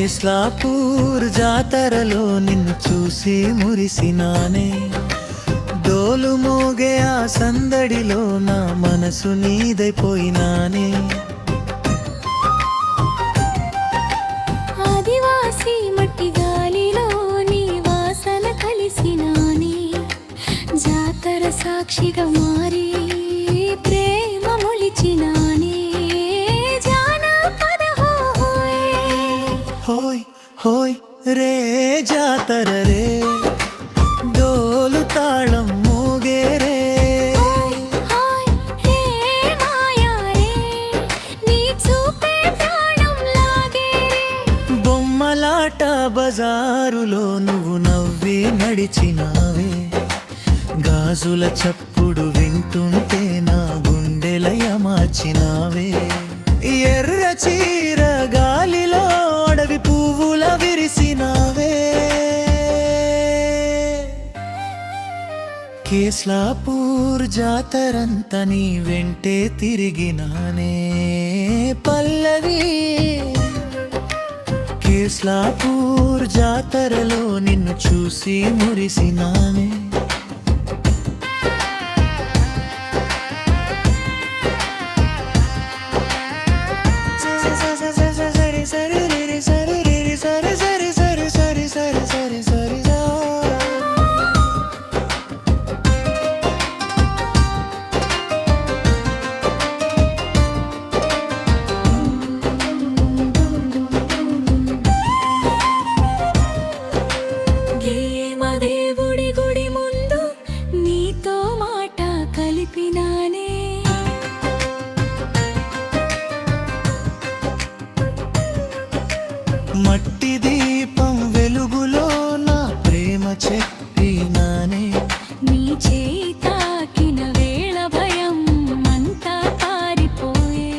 కేస్లాపూర్ జాతరలో నిన్ను చూసి మురిసినానే, డోలు మోగే ఆ సందడిలో నా మనసు నీదైపోయినానే. ఆదివాసి మట్టి గాలిలో నీ వాసన కలిసినానే, జాతర సాక్షిగా మారి ప్రేమ మొలిచినానే. జానపద హోయ్ హోయ్ రే జాతర రే, డోలు తాళం మోగే రే. బొమ్మలాట బజారులో నువ్వు నవ్వి నడిచినావే, గాజుల చప్పుడు వింటుంటే నా గుండెలయ మార్చినావే. ఎర్ర చీర గాలిలో అడవి పువ్వుల విరిసినావే. కేస్లాపూర్ జాతరంత నీ వెంటే తిరిగినానే పల్లవి. కేస్లాపూర్ జాతరలో నిన్ను చూసి మురిసినానే. దేవుడి గుడి ముందు నీతో మాట కలిపినానే, మట్టి దీపం వెలుగులో నా ప్రేమ చెప్పినానే. నీ చేయి తాకిన వేళ భయం అంతా పారిపోయే,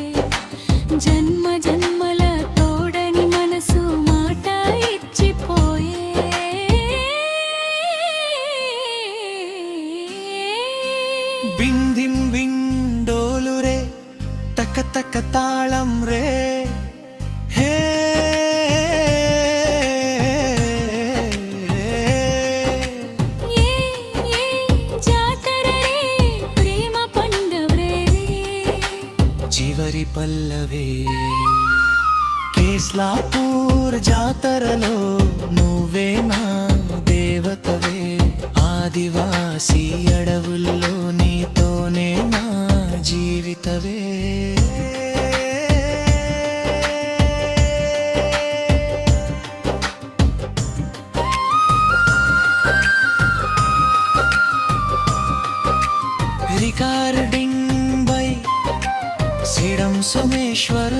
జన్మ జన్మల తోడని మనసు మాట ఇచ్చిపోయే. బిందిం విండోలు రే, తక తక తాళం రే. హే జాతర రే, ప్రేమ పండవే, చివరి పల్లవే. కేస్లాపూర్ జాతరలో నువ్వే నా దేవతవే, ఆదివాసి అడవుల్లో నీతోనే నా జీవితవే. Recording by Sridam Someshwar.